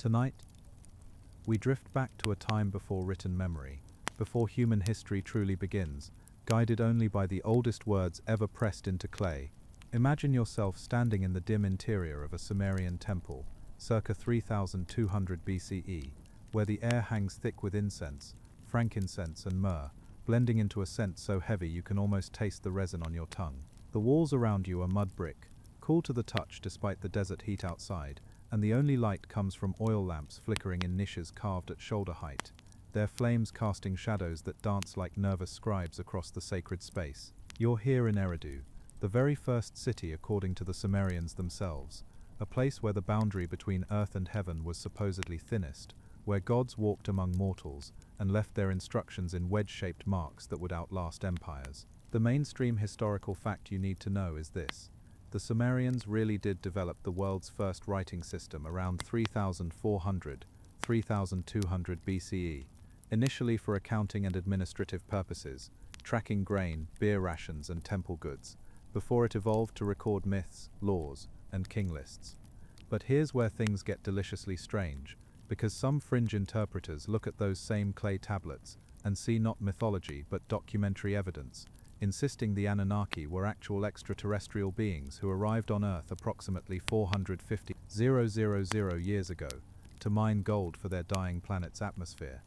Tonight, we drift back to a time before written memory, before human history truly begins, guided only by the oldest words ever pressed into clay. Imagine yourself standing in the dim interior of a Sumerian temple, circa 3200 BCE, where the air hangs thick with incense, frankincense and myrrh, blending into a scent so heavy you can almost taste the resin on your tongue. The walls around you are mud brick, cool to the touch despite the desert heat outside, and the only light comes from oil lamps flickering in niches carved at shoulder height, their flames casting shadows that dance like nervous scribes across the sacred space. You're here in Eridu, the very first city according to the Sumerians themselves, a place where the boundary between earth and heaven was supposedly thinnest, where gods walked among mortals and left their instructions in wedge-shaped marks that would outlast empires. The mainstream historical fact you need to know is this: the Sumerians really did develop the world's first writing system around 3200 BCE, initially for accounting and administrative purposes, tracking grain, beer rations and temple goods, before it evolved to record myths, laws, and king lists. But here's where things get deliciously strange, because some fringe interpreters look at those same clay tablets and see not mythology but documentary evidence, insisting the Anunnaki were actual extraterrestrial beings who arrived on Earth approximately 450,000 years ago to mine gold for their dying planet's atmosphere.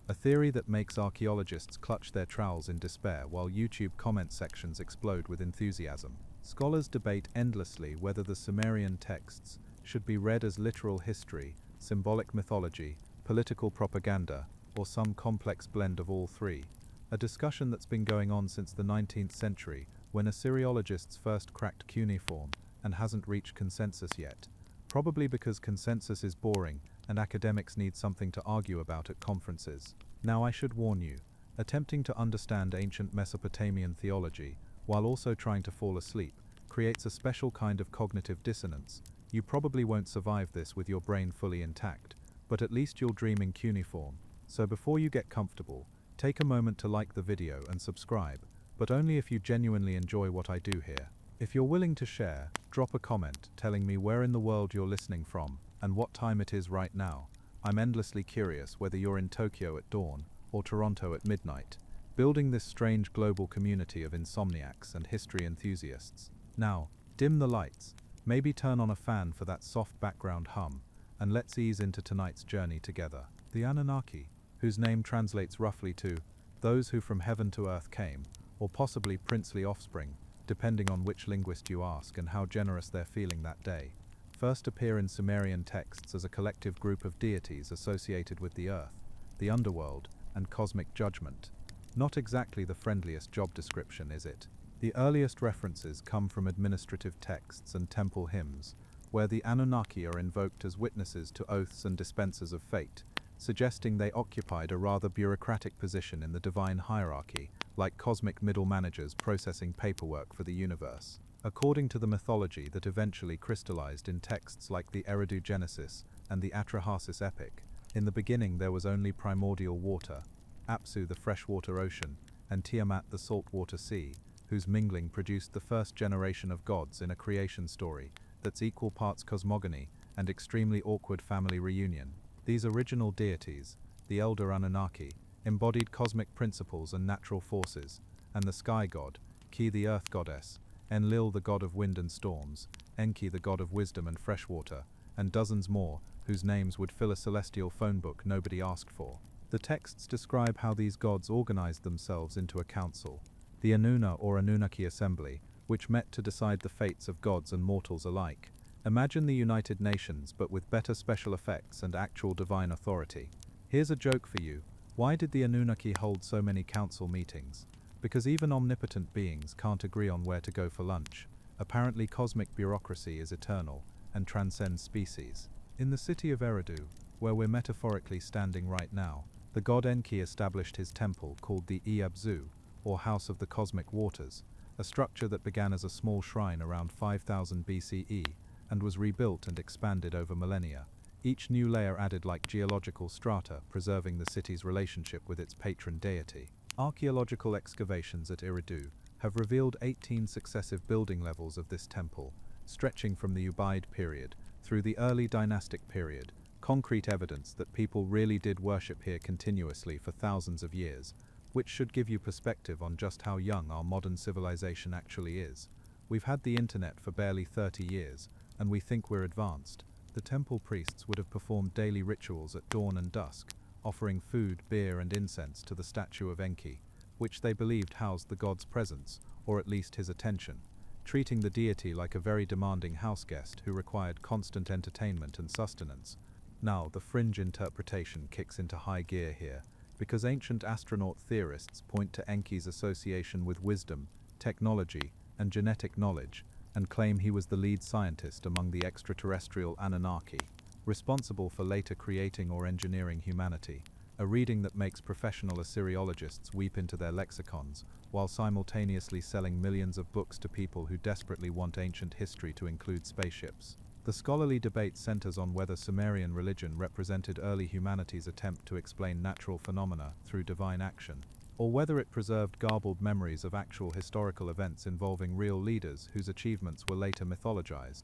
A theory that makes archaeologists clutch their trowels in despair while YouTube comment sections explode with enthusiasm. Scholars debate endlessly whether the Sumerian texts should be read as literal history, symbolic mythology, political propaganda, or some complex blend of all three. A discussion that's been going on since the 19th century, when Assyriologists first cracked cuneiform, and hasn't reached consensus yet. Probably because consensus is boring, and academics need something to argue about at conferences. Now I should warn you, attempting to understand ancient Mesopotamian theology, while also trying to fall asleep, creates a special kind of cognitive dissonance. You probably won't survive this with your brain fully intact, but at least you'll dream in cuneiform. So before you get comfortable, take a moment to like the video and subscribe, but only if you genuinely enjoy what I do here. If you're willing to share, drop a comment telling me where in the world you're listening from and what time it is right now. I'm endlessly curious whether you're in Tokyo at dawn or Toronto at midnight, building this strange global community of insomniacs and history enthusiasts. Now, dim the lights, maybe turn on a fan for that soft background hum, and let's ease into tonight's journey together. The Anunnaki, whose name translates roughly to those who from heaven to earth came, or possibly princely offspring, depending on which linguist you ask and how generous they're feeling that day, first appear in Sumerian texts as a collective group of deities associated with the earth, the underworld, and cosmic judgment. Not exactly the friendliest job description, is it? The earliest references come from administrative texts and temple hymns, where the Anunnaki are invoked as witnesses to oaths and dispensers of fate, suggesting they occupied a rather bureaucratic position in the divine hierarchy, like cosmic middle managers processing paperwork for the universe. According to the mythology that eventually crystallized in texts like the Eridu Genesis and the Atrahasis epic, in the beginning there was only primordial water, Apsu the freshwater ocean, and Tiamat the saltwater sea, whose mingling produced the first generation of gods in a creation story that's equal parts cosmogony and extremely awkward family reunion. These original deities, the elder Anunnaki, embodied cosmic principles and natural forces, and the sky god, Ki the earth goddess, Enlil the god of wind and storms, Enki the god of wisdom and freshwater, and dozens more, whose names would fill a celestial phone book nobody asked for. The texts describe how these gods organized themselves into a council, the Anuna or Anunnaki Assembly, which met to decide the fates of gods and mortals alike. Imagine the United Nations, but with better special effects and actual divine authority. Here's a joke for you. Why did the Anunnaki hold so many council meetings? Because even omnipotent beings can't agree on where to go for lunch. Apparently cosmic bureaucracy is eternal and transcends species. In the city of Eridu, where we're metaphorically standing right now, the god Enki established his temple called the Iabzu, or House of the Cosmic Waters, a structure that began as a small shrine around 5000 BCE and was rebuilt and expanded over millennia. Each new layer added like geological strata, preserving the city's relationship with its patron deity. Archaeological excavations at Eridu have revealed 18 successive building levels of this temple, stretching from the Ubaid period through the early dynastic period, concrete evidence that people really did worship here continuously for thousands of years, which should give you perspective on just how young our modern civilization actually is. We've had the internet for barely 30 years, and we think we're advanced. The temple priests would have performed daily rituals at dawn and dusk, offering food, beer, and incense to the statue of Enki, which they believed housed the god's presence, or at least his attention, treating the deity like a very demanding house guest who required constant entertainment and sustenance. Now, the fringe interpretation kicks into high gear here, because ancient astronaut theorists point to Enki's association with wisdom, technology, and genetic knowledge, and claim he was the lead scientist among the extraterrestrial Anunnaki, responsible for later creating or engineering humanity, a reading that makes professional Assyriologists weep into their lexicons, while simultaneously selling millions of books to people who desperately want ancient history to include spaceships. The scholarly debate centers on whether Sumerian religion represented early humanity's attempt to explain natural phenomena through divine action, or whether it preserved garbled memories of actual historical events involving real leaders whose achievements were later mythologized,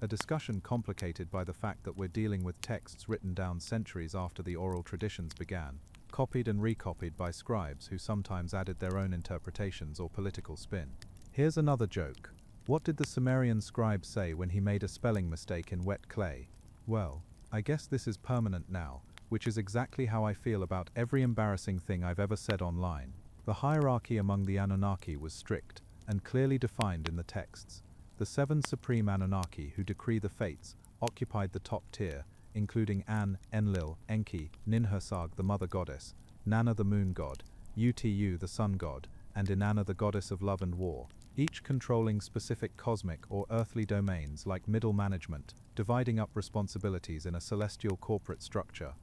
a discussion complicated by the fact that we're dealing with texts written down centuries after the oral traditions began, copied and recopied by scribes who sometimes added their own interpretations or political spin. Here's another joke. What did the Sumerian scribe say when he made a spelling mistake in wet clay? Well, I guess this is permanent now, which is exactly how I feel about every embarrassing thing I've ever said online. The hierarchy among the Anunnaki was strict and clearly defined in the texts. The 7 supreme Anunnaki who decree the fates occupied the top tier, including An, Enlil, Enki, Ninhursag the mother goddess, Nana the moon god, Utu the sun god, and Inanna the goddess of love and war, each controlling specific cosmic or earthly domains like middle management, dividing up responsibilities in a celestial corporate structure.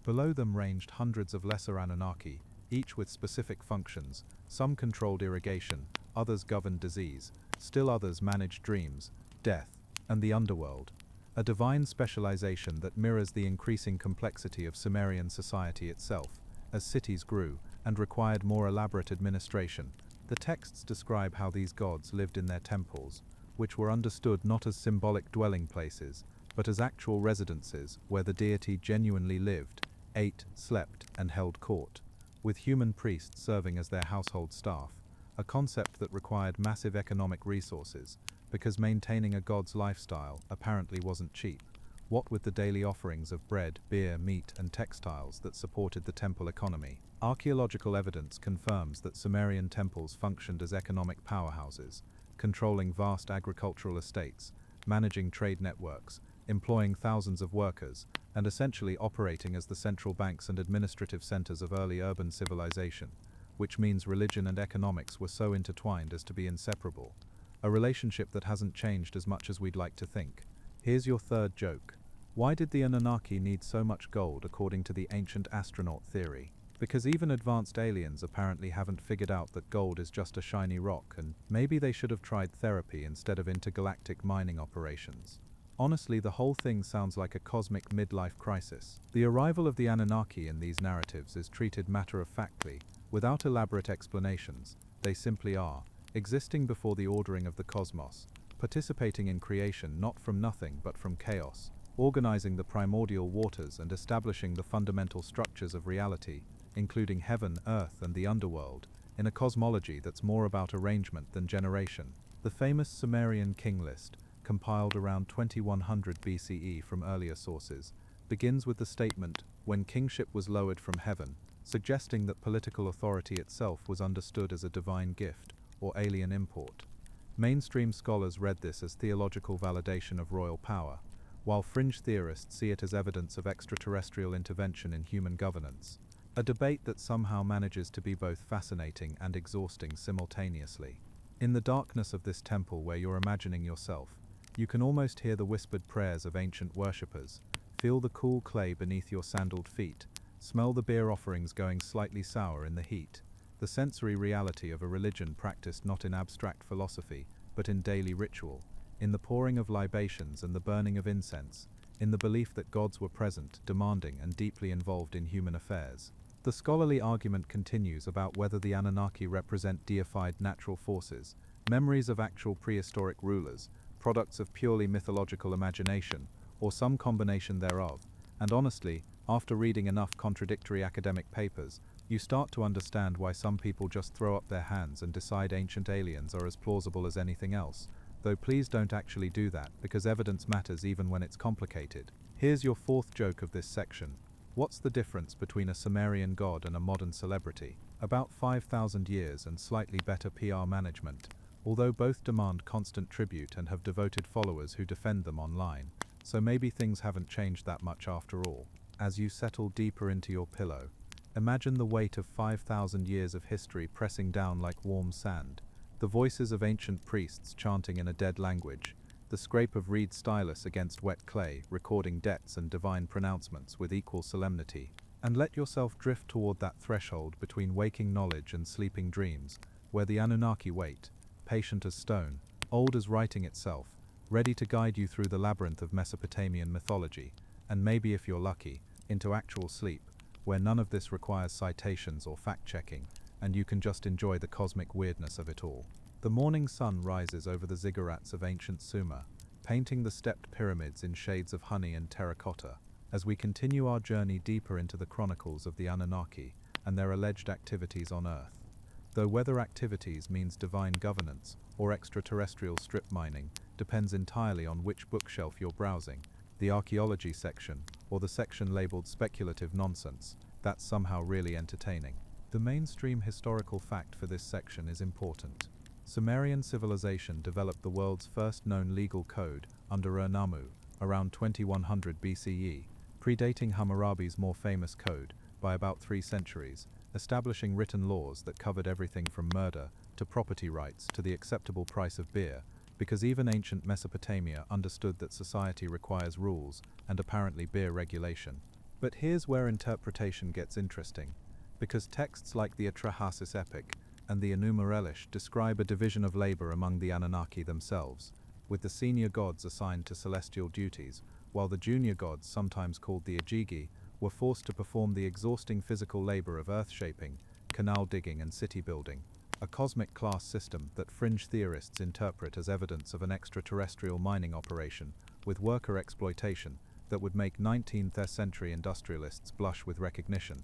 Below them ranged hundreds of lesser Anunnaki, each with specific functions. Some controlled irrigation, others governed disease, still others managed dreams, death, and the underworld. A divine specialization that mirrors the increasing complexity of Sumerian society itself, as cities grew and required more elaborate administration. The texts describe how these gods lived in their temples, which were understood not as symbolic dwelling places, but as actual residences where the deity genuinely lived, ate, slept, and held court, with human priests serving as their household staff, a concept that required massive economic resources, because maintaining a god's lifestyle apparently wasn't cheap, what with the daily offerings of bread, beer, meat, and textiles that supported the temple economy. Archaeological evidence confirms that Sumerian temples functioned as economic powerhouses, controlling vast agricultural estates, managing trade networks, employing thousands of workers, and essentially operating as the central banks and administrative centers of early urban civilization, which means religion and economics were so intertwined as to be inseparable, a relationship that hasn't changed as much as we'd like to think. Here's your third joke. Why did the Anunnaki need so much gold according to the ancient astronaut theory? Because even advanced aliens apparently haven't figured out that gold is just a shiny rock, and maybe they should have tried therapy instead of intergalactic mining operations. Honestly, the whole thing sounds like a cosmic midlife crisis. The arrival of the Anunnaki in these narratives is treated matter-of-factly, without elaborate explanations. They simply are, existing before the ordering of the cosmos, participating in creation not from nothing but from chaos, organizing the primordial waters and establishing the fundamental structures of reality, including heaven, earth, and the underworld, in a cosmology that's more about arrangement than generation. The famous Sumerian king list, compiled around 2100 BCE from earlier sources, begins with the statement, "When kingship was lowered from heaven," suggesting that political authority itself was understood as a divine gift, or alien import. Mainstream scholars read this as theological validation of royal power, while fringe theorists see it as evidence of extraterrestrial intervention in human governance. A debate that somehow manages to be both fascinating and exhausting simultaneously. In the darkness of this temple where you're imagining yourself, you can almost hear the whispered prayers of ancient worshippers, feel the cool clay beneath your sandaled feet, smell the beer offerings going slightly sour in the heat, the sensory reality of a religion practiced not in abstract philosophy, but in daily ritual, in the pouring of libations and the burning of incense, in the belief that gods were present, demanding, and deeply involved in human affairs. The scholarly argument continues about whether the Anunnaki represent deified natural forces, memories of actual prehistoric rulers, products of purely mythological imagination, or some combination thereof, And honestly, after reading enough contradictory academic papers, you start to understand why some people just throw up their hands and decide ancient aliens are as plausible as anything else. Though please don't actually do that, because evidence matters even when it's complicated. Here's your fourth joke of this section. What's the difference between a Sumerian god and a modern celebrity? About 5,000 years and slightly better PR management, although both demand constant tribute and have devoted followers who defend them online. So maybe things haven't changed that much after all. As you settle deeper into your pillow, imagine the weight of 5,000 years of history pressing down like warm sand. The voices of ancient priests chanting in a dead language, the scrape of reed stylus against wet clay, recording debts and divine pronouncements with equal solemnity. And let yourself drift toward that threshold between waking knowledge and sleeping dreams, where the Anunnaki wait, patient as stone, old as writing itself, ready to guide you through the labyrinth of Mesopotamian mythology, and maybe if you're lucky, into actual sleep, where none of this requires citations or fact-checking, and you can just enjoy the cosmic weirdness of it all. The morning sun rises over the ziggurats of ancient Sumer, painting the stepped pyramids in shades of honey and terracotta, as we continue our journey deeper into the chronicles of the Anunnaki and their alleged activities on Earth. Though whether activities means divine governance or extraterrestrial strip mining depends entirely on which bookshelf you're browsing, the archaeology section, or the section labeled speculative nonsense, that's somehow really entertaining. The mainstream historical fact for this section is important. Sumerian civilization developed the world's first known legal code under Ur-Nammu around 2100 BCE, predating Hammurabi's more famous code by about 3 centuries, establishing written laws that covered everything from murder to property rights to the acceptable price of beer, because even ancient Mesopotamia understood that society requires rules and apparently beer regulation. But here's where interpretation gets interesting, because texts like the Atrahasis epic and the Enuma Elish describe a division of labor among the Anunnaki themselves, with the senior gods assigned to celestial duties, while the junior gods, sometimes called the Ajigi, were forced to perform the exhausting physical labor of earth-shaping, canal digging and city building, a cosmic class system that fringe theorists interpret as evidence of an extraterrestrial mining operation with worker exploitation that would make 19th century industrialists blush with recognition.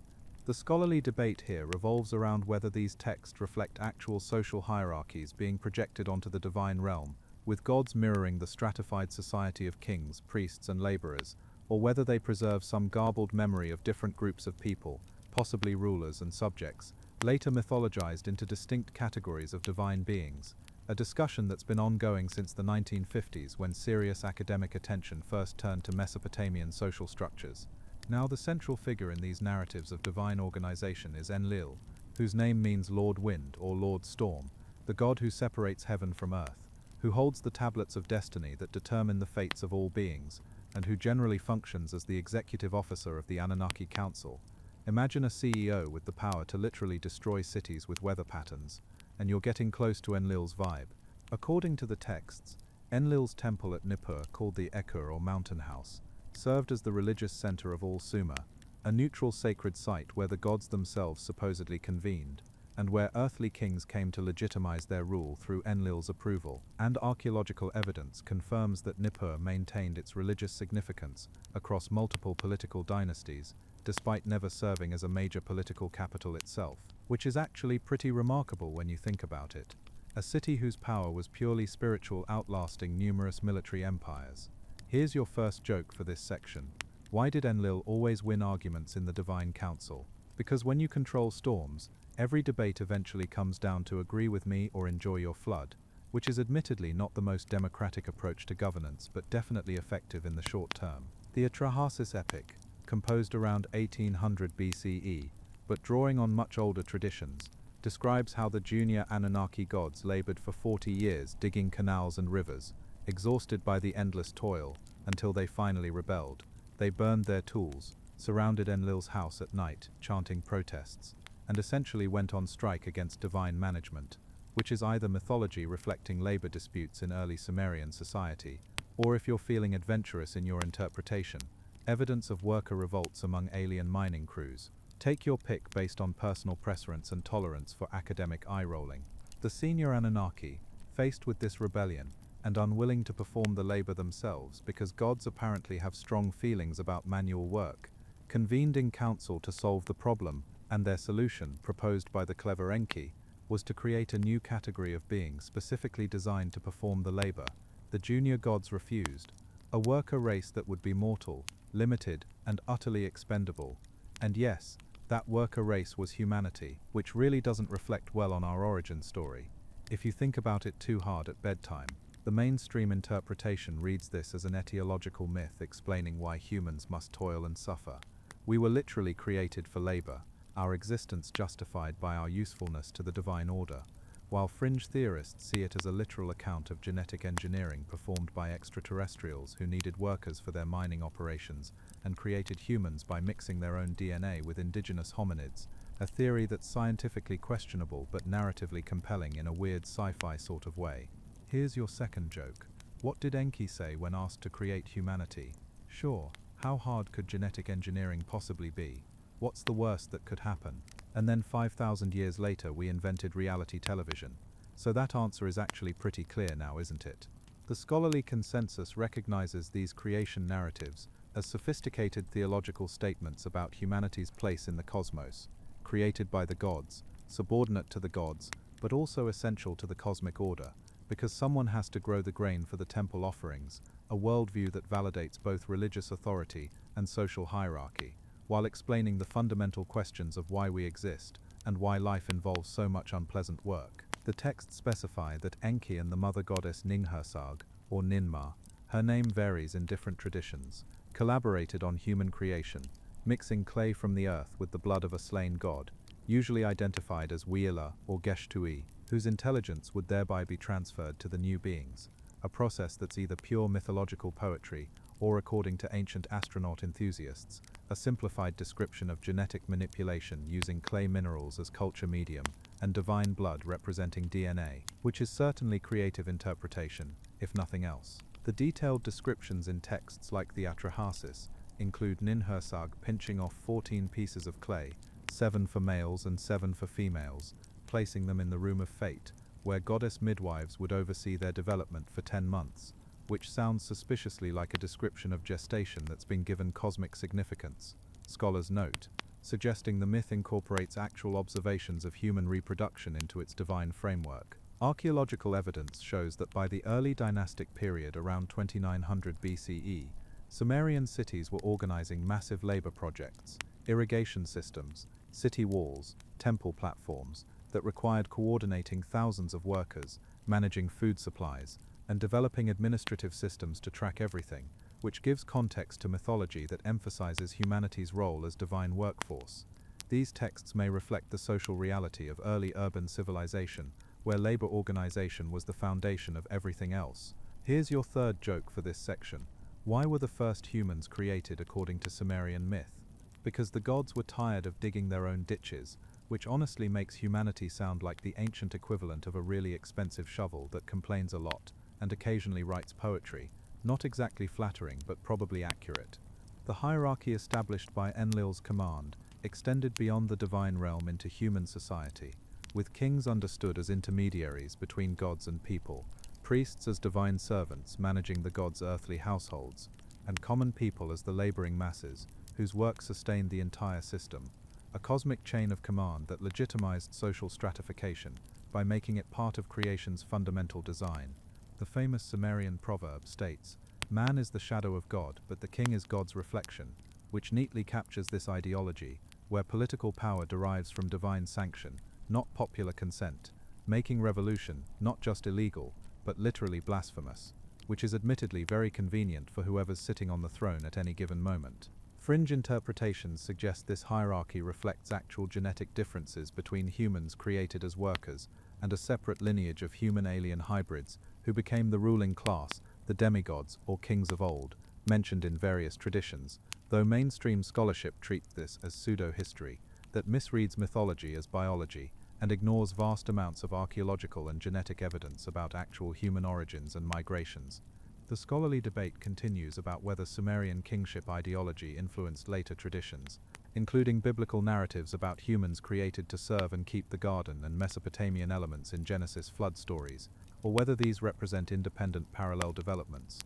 The scholarly debate here revolves around whether these texts reflect actual social hierarchies being projected onto the divine realm, with gods mirroring the stratified society of kings, priests, and laborers, or whether they preserve some garbled memory of different groups of people, possibly rulers and subjects, later mythologized into distinct categories of divine beings, a discussion that's been ongoing since the 1950s when serious academic attention first turned to Mesopotamian social structures. Now the central figure in these narratives of divine organization is Enlil, whose name means Lord Wind or Lord Storm, the god who separates heaven from earth, who holds the tablets of destiny that determine the fates of all beings, and who generally functions as the executive officer of the Anunnaki Council. Imagine a CEO with the power to literally destroy cities with weather patterns, and you're getting close to Enlil's vibe. According to the texts, Enlil's temple at Nippur, called the Ekur or Mountain House, served as the religious center of all Sumer, a neutral sacred site where the gods themselves supposedly convened, and where earthly kings came to legitimize their rule through Enlil's approval. And archaeological evidence confirms that Nippur maintained its religious significance across multiple political dynasties, despite never serving as a major political capital itself, which is actually pretty remarkable when you think about it. A city whose power was purely spiritual, outlasting numerous military empires. Here's your first joke for this section. Why did Enlil always win arguments in the Divine Council? Because when you control storms, every debate eventually comes down to agree with me or enjoy your flood, which is admittedly not the most democratic approach to governance, but definitely effective in the short term. The Atrahasis epic, composed around 1800 BCE, but drawing on much older traditions, describes how the junior Anunnaki gods labored for 40 years digging canals and rivers, exhausted by the endless toil, until they finally rebelled. They burned their tools, surrounded Enlil's house at night, chanting protests, and essentially went on strike against divine management, which is either mythology reflecting labor disputes in early Sumerian society, or if you're feeling adventurous in your interpretation, evidence of worker revolts among alien mining crews. Take your pick based on personal preference and tolerance for academic eye-rolling. The senior Anunnaki, faced with this rebellion, and unwilling to perform the labor themselves because gods apparently have strong feelings about manual work, convened in council to solve the problem, and their solution, proposed by the clever Enki, was to create a new category of beings specifically designed to perform the labor. The junior gods refused, a worker race that would be mortal, limited, and utterly expendable. And yes, that worker race was humanity, which really doesn't reflect well on our origin story. If you think about it too hard at bedtime, the mainstream interpretation reads this as an etiological myth explaining why humans must toil and suffer. We were literally created for labor, our existence justified by our usefulness to the divine order, while fringe theorists see it as a literal account of genetic engineering performed by extraterrestrials who needed workers for their mining operations and created humans by mixing their own DNA with indigenous hominids, a theory that's scientifically questionable but narratively compelling in a weird sci-fi sort of way. Here's your second joke. What did Enki say when asked to create humanity? Sure, how hard could genetic engineering possibly be? What's the worst that could happen? And then 5,000 years later we invented reality television. So that answer is actually pretty clear now, isn't it? The scholarly consensus recognizes these creation narratives as sophisticated theological statements about humanity's place in the cosmos, created by the gods, subordinate to the gods, but also essential to the cosmic order, because someone has to grow the grain for the temple offerings, a worldview that validates both religious authority and social hierarchy, while explaining the fundamental questions of why we exist and why life involves so much unpleasant work. The texts specify that Enki and the mother goddess Ninhursag, or Ninmah, her name varies in different traditions, collaborated on human creation, mixing clay from the earth with the blood of a slain god, usually identified as Wheeler or Geshtui, whose intelligence would thereby be transferred to the new beings, a process that's either pure mythological poetry or, according to ancient astronaut enthusiasts, a simplified description of genetic manipulation using clay minerals as culture medium and divine blood representing DNA, which is certainly creative interpretation, if nothing else. The detailed descriptions in texts like the Atrahasis include Ninhursag pinching off 14 pieces of clay, 7 for males and 7 for females, placing them in the room of fate, where goddess midwives would oversee their development for 10 months, which sounds suspiciously like a description of gestation that's been given cosmic significance, scholars note, suggesting the myth incorporates actual observations of human reproduction into its divine framework. Archaeological evidence shows that by the early dynastic period around 2900 BCE, Sumerian cities were organizing massive labor projects, irrigation systems, city walls, temple platforms, that required coordinating thousands of workers, managing food supplies, and developing administrative systems to track everything, which gives context to mythology that emphasizes humanity's role as divine workforce. These texts may reflect the social reality of early urban civilization, where labor organization was the foundation of everything else. Here's your third joke for this section. Why were the first humans created according to Sumerian myth? Because the gods were tired of digging their own ditches, which honestly makes humanity sound like the ancient equivalent of a really expensive shovel that complains a lot and occasionally writes poetry, not exactly flattering but probably accurate. The hierarchy established by Enlil's command extended beyond the divine realm into human society, with kings understood as intermediaries between gods and people, priests as divine servants managing the gods' earthly households, and common people as the laboring masses, whose work sustained the entire system, a cosmic chain of command that legitimized social stratification by making it part of creation's fundamental design. The famous Sumerian proverb states, "Man is the shadow of God, but the king is God's reflection," which neatly captures this ideology, where political power derives from divine sanction, not popular consent, making revolution not just illegal, but literally blasphemous, which is admittedly very convenient for whoever's sitting on the throne at any given moment. Fringe interpretations suggest this hierarchy reflects actual genetic differences between humans created as workers and a separate lineage of human-alien hybrids who became the ruling class, the demigods or kings of old, mentioned in various traditions, though mainstream scholarship treats this as pseudo-history that misreads mythology as biology and ignores vast amounts of archaeological and genetic evidence about actual human origins and migrations. The scholarly debate continues about whether Sumerian kingship ideology influenced later traditions, including biblical narratives about humans created to serve and keep the garden and Mesopotamian elements in Genesis flood stories, or whether these represent independent parallel developments.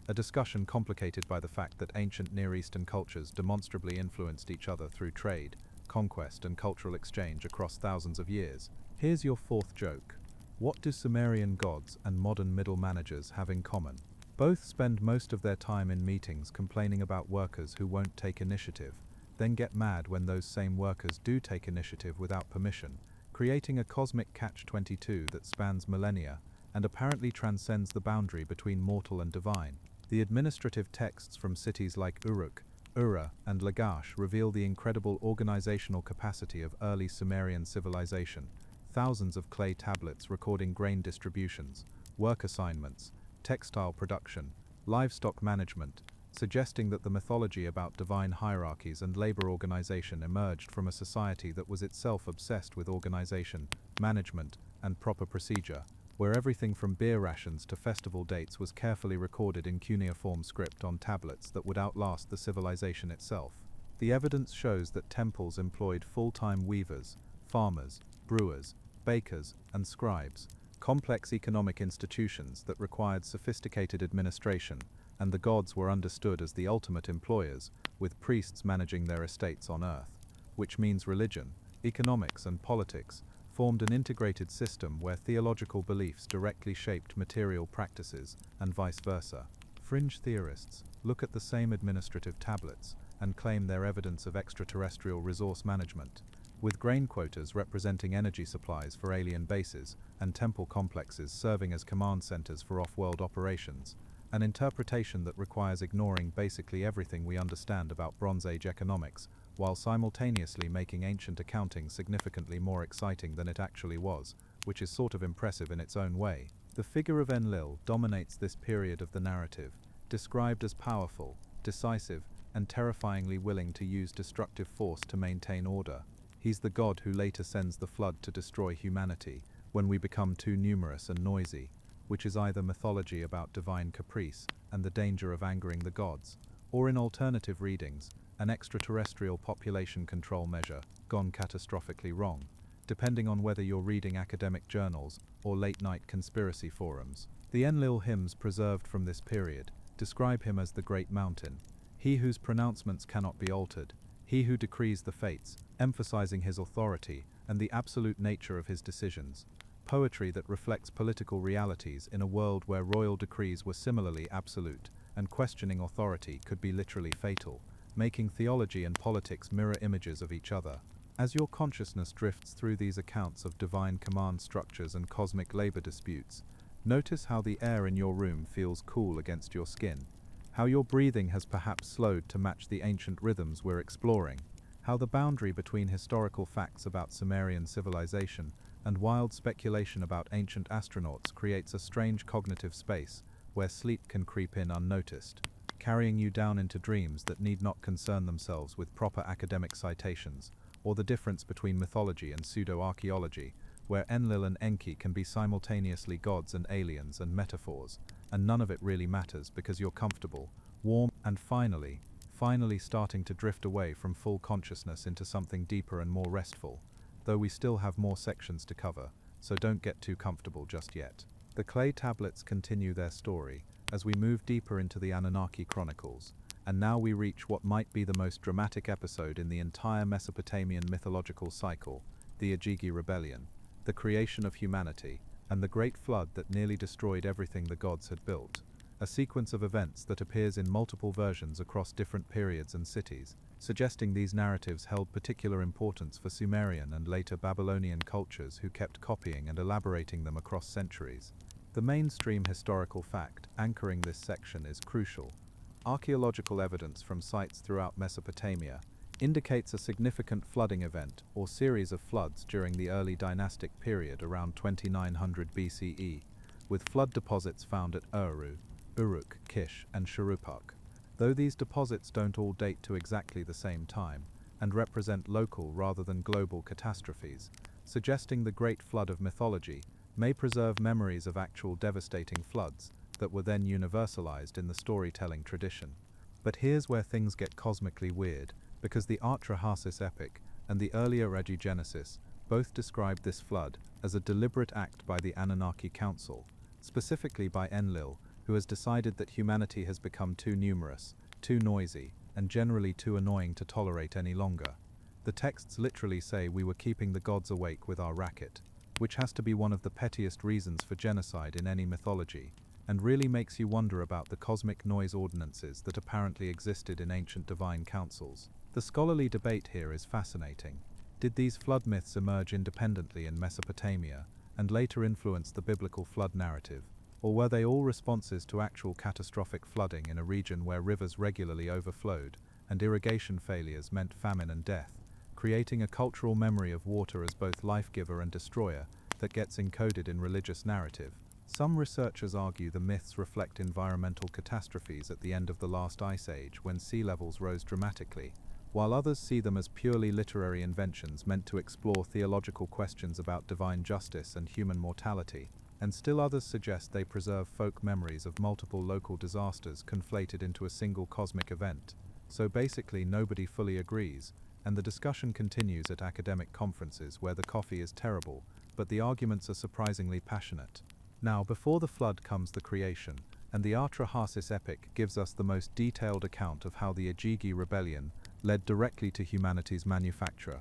A discussion complicated by the fact that ancient Near Eastern cultures demonstrably influenced each other through trade, conquest, and cultural exchange across thousands of years. Here's your fourth joke. What do Sumerian gods and modern middle managers have in common? Both spend most of their time in meetings complaining about workers who won't take initiative, then get mad when those same workers do take initiative without permission, creating a cosmic catch-22 that spans millennia and apparently transcends the boundary between mortal and divine. The administrative texts from cities like Uruk, Ura, and Lagash reveal the incredible organizational capacity of early Sumerian civilization. Thousands of clay tablets recording grain distributions, work assignments, textile production, livestock management, suggesting that the mythology about divine hierarchies and labor organization emerged from a society that was itself obsessed with organization, management, and proper procedure, where everything from beer rations to festival dates was carefully recorded in cuneiform script on tablets that would outlast the civilization itself. The evidence shows that temples employed full-time weavers, farmers, brewers, bakers, and scribes, complex economic institutions that required sophisticated administration, and the gods were understood as the ultimate employers, with priests managing their estates on earth, which means religion, economics, and politics formed an integrated system where theological beliefs directly shaped material practices, and vice versa. Fringe theorists look at the same administrative tablets and claim they're evidence of extraterrestrial resource management, with grain quotas representing energy supplies for alien bases and temple complexes serving as command centers for off-world operations, an interpretation that requires ignoring basically everything we understand about Bronze Age economics, while simultaneously making ancient accounting significantly more exciting than it actually was, which is sort of impressive in its own way. The figure of Enlil dominates this period of the narrative, described as powerful, decisive, and terrifyingly willing to use destructive force to maintain order. He's the god who later sends the flood to destroy humanity when we become too numerous and noisy, which is either mythology about divine caprice and the danger of angering the gods, or in alternative readings, an extraterrestrial population control measure gone catastrophically wrong, depending on whether you're reading academic journals or late-night conspiracy forums. The Enlil hymns preserved from this period describe him as the great mountain, he whose pronouncements cannot be altered, he who decrees the fates, emphasizing his authority and the absolute nature of his decisions. Poetry that reflects political realities in a world where royal decrees were similarly absolute, and questioning authority could be literally fatal, making theology and politics mirror images of each other. As your consciousness drifts through these accounts of divine command structures and cosmic labor disputes, notice how the air in your room feels cool against your skin, how your breathing has perhaps slowed to match the ancient rhythms we're exploring, how the boundary between historical facts about Sumerian civilization and wild speculation about ancient astronauts creates a strange cognitive space where sleep can creep in unnoticed, carrying you down into dreams that need not concern themselves with proper academic citations, or the difference between mythology and pseudo-archaeology, where Enlil and Enki can be simultaneously gods and aliens and metaphors, and none of it really matters because you're comfortable, warm, and finally starting to drift away from full consciousness into something deeper and more restful, though we still have more sections to cover, so don't get too comfortable just yet. The clay tablets continue their story as we move deeper into the Anunnaki chronicles, and now we reach what might be the most dramatic episode in the entire Mesopotamian mythological cycle, the Ajigi Rebellion, the creation of humanity, and the great flood that nearly destroyed everything the gods had built, a sequence of events that appears in multiple versions across different periods and cities, suggesting these narratives held particular importance for Sumerian and later Babylonian cultures who kept copying and elaborating them across centuries. The mainstream historical fact anchoring this section is crucial. Archaeological evidence from sites throughout Mesopotamia indicates a significant flooding event or series of floods during the early dynastic period around 2900 BCE, with flood deposits found at Uru, Uruk, Kish, and Shuruppak. Though these deposits don't all date to exactly the same time, and represent local rather than global catastrophes, suggesting the Great Flood of mythology may preserve memories of actual devastating floods that were then universalized in the storytelling tradition. But here's where things get cosmically weird, because the Atrahasis epic and the earlier Regigenesis both describe this flood as a deliberate act by the Anunnaki Council, specifically by Enlil, who has decided that humanity has become too numerous, too noisy, and generally too annoying to tolerate any longer. The texts literally say we were keeping the gods awake with our racket, which has to be one of the pettiest reasons for genocide in any mythology, and really makes you wonder about the cosmic noise ordinances that apparently existed in ancient divine councils. The scholarly debate here is fascinating. Did these flood myths emerge independently in Mesopotamia, and later influence the biblical flood narrative, or were they all responses to actual catastrophic flooding in a region where rivers regularly overflowed, and irrigation failures meant famine and death, creating a cultural memory of water as both life-giver and destroyer that gets encoded in religious narrative? Some researchers argue the myths reflect environmental catastrophes at the end of the last ice age when sea levels rose dramatically, while others see them as purely literary inventions meant to explore theological questions about divine justice and human mortality, and still others suggest they preserve folk memories of multiple local disasters conflated into a single cosmic event. So basically nobody fully agrees, and the discussion continues at academic conferences where the coffee is terrible, but the arguments are surprisingly passionate. Now, before the flood comes the creation, and the Atrahasis epic gives us the most detailed account of how the Ajigi rebellion led directly to humanity's manufacture.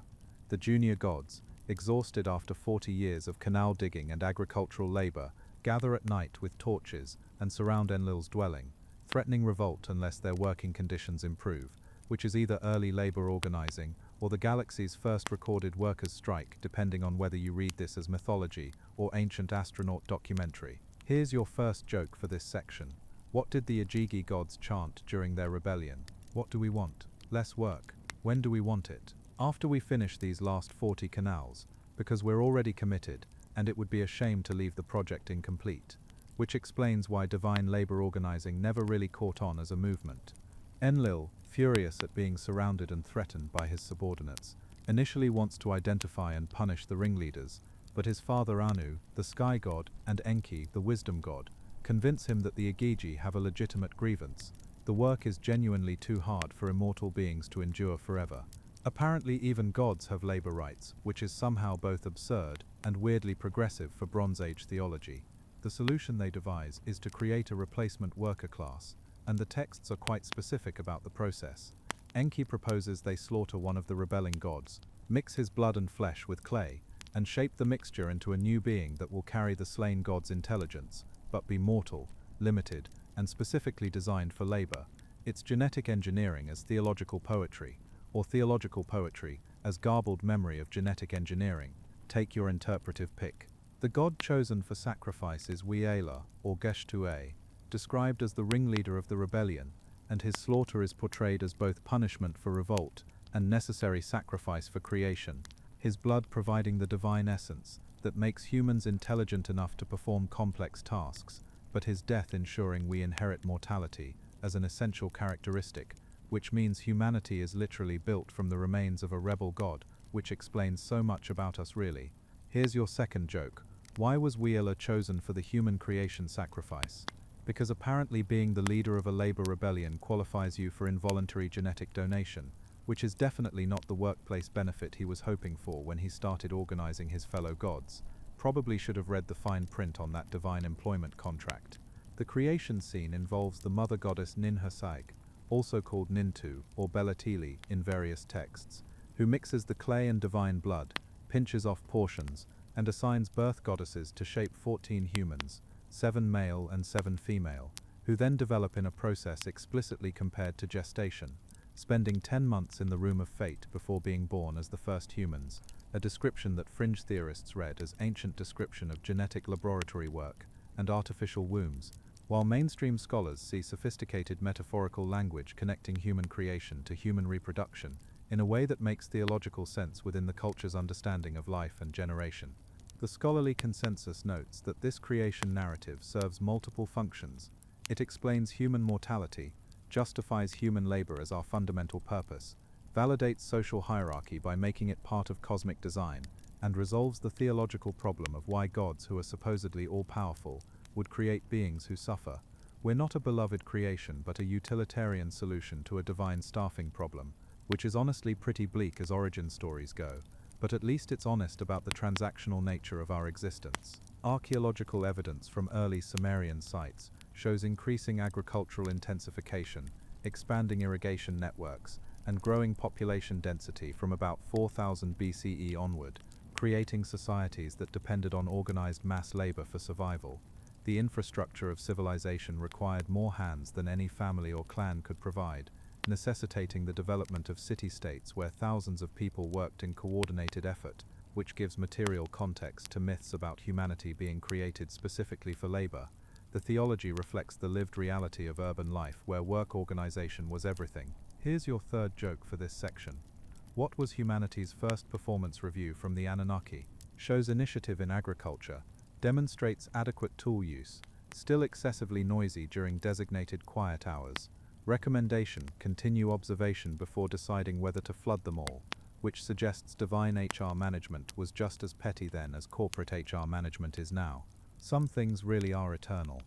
The junior gods, exhausted after 40 years of canal digging and agricultural labor, gather at night with torches and surround Enlil's dwelling, threatening revolt unless their working conditions improve, which is either early labor organizing or the galaxy's first recorded workers' strike, depending on whether you read this as mythology or ancient astronaut documentary. Here's your first joke for this section. What did the Ajigi gods chant during their rebellion? What do we want? Less work. When do we want it? After we finish these last 40 canals, because we're already committed, and it would be a shame to leave the project incomplete. Which explains why divine labor organizing never really caught on as a movement. Enlil, furious at being surrounded and threatened by his subordinates, initially wants to identify and punish the ringleaders, but his father Anu, the sky god, and Enki, the wisdom god, convince him that the Ajigi have a legitimate grievance. The work is genuinely too hard for immortal beings to endure forever. Apparently even gods have labor rights, which is somehow both absurd and weirdly progressive for Bronze Age theology. The solution they devise is to create a replacement worker class, and the texts are quite specific about the process. Enki proposes they slaughter one of the rebelling gods, mix his blood and flesh with clay, and shape the mixture into a new being that will carry the slain god's intelligence, but be mortal, limited, and specifically designed for labor. It's genetic engineering as theological poetry, or theological poetry as garbled memory of genetic engineering. Take your interpretive pick. The god chosen for sacrifice is Wiela, or Geshtue, described as the ringleader of the rebellion, and his slaughter is portrayed as both punishment for revolt and necessary sacrifice for creation, his blood providing the divine essence that makes humans intelligent enough to perform complex tasks, but his death ensuring we inherit mortality as an essential characteristic, which means humanity is literally built from the remains of a rebel god, which explains so much about us really. Here's your second joke. Why was Wiela chosen for the human creation sacrifice? Because apparently being the leader of a labor rebellion qualifies you for involuntary genetic donation, which is definitely not the workplace benefit he was hoping for when he started organizing his fellow gods. Probably should have read the fine print on that divine employment contract. The creation scene involves the mother goddess Ninhursag, also called Nintu or Belatili in various texts, who mixes the clay and divine blood, pinches off portions, and assigns birth goddesses to shape 14 humans, 7 male and 7 female, who then develop in a process explicitly compared to gestation, spending 10 months in the room of fate before being born as the first humans, a description that fringe theorists read as ancient description of genetic laboratory work and artificial wombs, while mainstream scholars see sophisticated metaphorical language connecting human creation to human reproduction in a way that makes theological sense within the culture's understanding of life and generation. The scholarly consensus notes that this creation narrative serves multiple functions. It explains human mortality, justifies human labor as our fundamental purpose, validates social hierarchy by making it part of cosmic design, and resolves the theological problem of why gods who are supposedly all-powerful would create beings who suffer. We're not a beloved creation but a utilitarian solution to a divine staffing problem, which is honestly pretty bleak as origin stories go, but at least it's honest about the transactional nature of our existence. Archaeological evidence from early Sumerian sites shows increasing agricultural intensification, expanding irrigation networks, and growing population density from about 4000 BCE onward, creating societies that depended on organized mass labor for survival. The infrastructure of civilization required more hands than any family or clan could provide, necessitating the development of city-states where thousands of people worked in coordinated effort, which gives material context to myths about humanity being created specifically for labor. The theology reflects the lived reality of urban life where work organization was everything. Here's your third joke for this section. What was humanity's first performance review from the Anunnaki? Shows initiative in agriculture, demonstrates adequate tool use, still excessively noisy during designated quiet hours. Recommendation: continue observation before deciding whether to flood them all, which suggests divine HR management was just as petty then as corporate HR management is now. Some things really are eternal.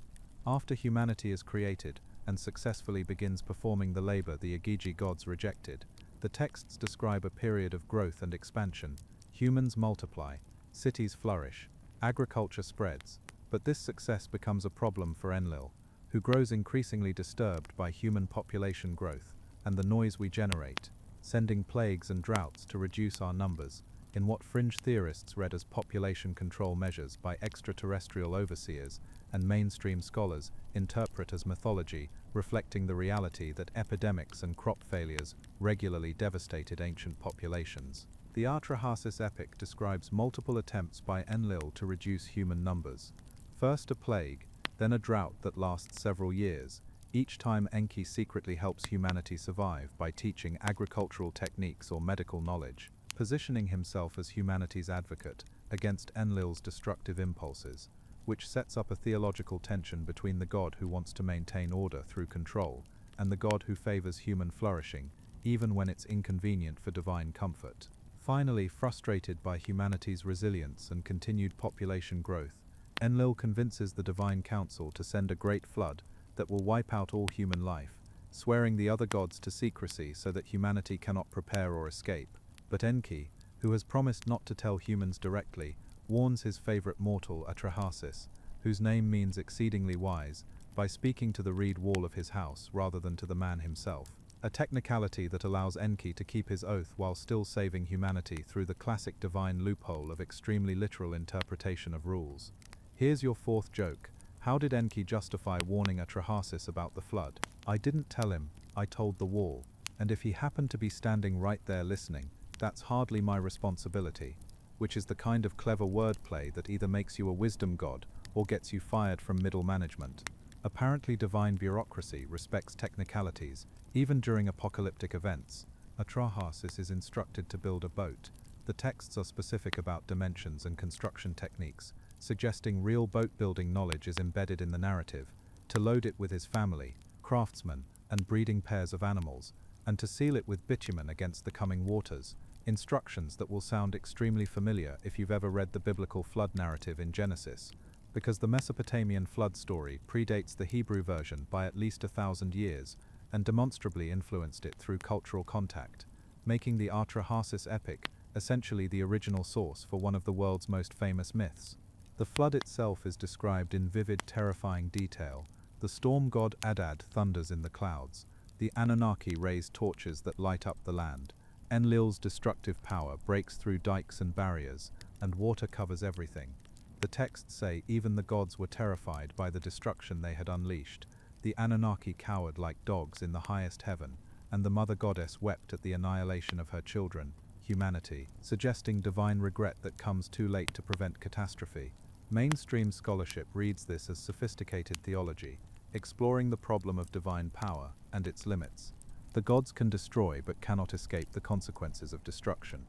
After humanity is created and successfully begins performing the labor the Agigi gods rejected, the texts describe a period of growth and expansion. Humans multiply, cities flourish, agriculture spreads, but this success becomes a problem for Enlil, who grows increasingly disturbed by human population growth and the noise we generate, sending plagues and droughts to reduce our numbers, in what fringe theorists read as population control measures by extraterrestrial overseers and mainstream scholars interpret as mythology, reflecting the reality that epidemics and crop failures regularly devastated ancient populations. The Atrahasis epic describes multiple attempts by Enlil to reduce human numbers. First a plague, then a drought that lasts several years. Each time Enki secretly helps humanity survive by teaching agricultural techniques or medical knowledge, positioning himself as humanity's advocate against Enlil's destructive impulses, which sets up a theological tension between the god who wants to maintain order through control and the god who favors human flourishing, even when it's inconvenient for divine comfort. Finally, frustrated by humanity's resilience and continued population growth, Enlil convinces the divine council to send a great flood that will wipe out all human life, swearing the other gods to secrecy so that humanity cannot prepare or escape. But Enki, who has promised not to tell humans directly, warns his favorite mortal Atrahasis, whose name means exceedingly wise, by speaking to the reed wall of his house rather than to the man himself, a technicality that allows Enki to keep his oath while still saving humanity through the classic divine loophole of extremely literal interpretation of rules. Here's your fourth joke. How did Enki justify warning Atrahasis about the flood? I didn't tell him, I told the wall, and if he happened to be standing right there listening, that's hardly my responsibility, which is the kind of clever wordplay that either makes you a wisdom god or gets you fired from middle management. Apparently divine bureaucracy respects technicalities, even during apocalyptic events. Atrahasis is instructed to build a boat. The texts are specific about dimensions and construction techniques, suggesting real boat-building knowledge is embedded in the narrative, to load it with his family, craftsmen, and breeding pairs of animals, and to seal it with bitumen against the coming waters, instructions that will sound extremely familiar if you've ever read the biblical flood narrative in Genesis, because the Mesopotamian flood story predates the Hebrew version by at least 1,000 years and demonstrably influenced it through cultural contact, making the Atrahasis epic essentially the original source for one of the world's most famous myths. The flood itself is described in vivid, terrifying detail. The storm god Adad thunders in the clouds. The Anunnaki raise torches that light up the land. Enlil's destructive power breaks through dikes and barriers, and water covers everything. The texts say even the gods were terrified by the destruction they had unleashed. The Anunnaki cowered like dogs in the highest heaven, and the mother goddess wept at the annihilation of her children, humanity, suggesting divine regret that comes too late to prevent catastrophe. Mainstream scholarship reads this as sophisticated theology, exploring the problem of divine power and its limits. The gods can destroy but cannot escape the consequences of destruction.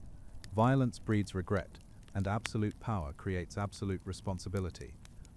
Violence breeds regret, and absolute power creates absolute responsibility,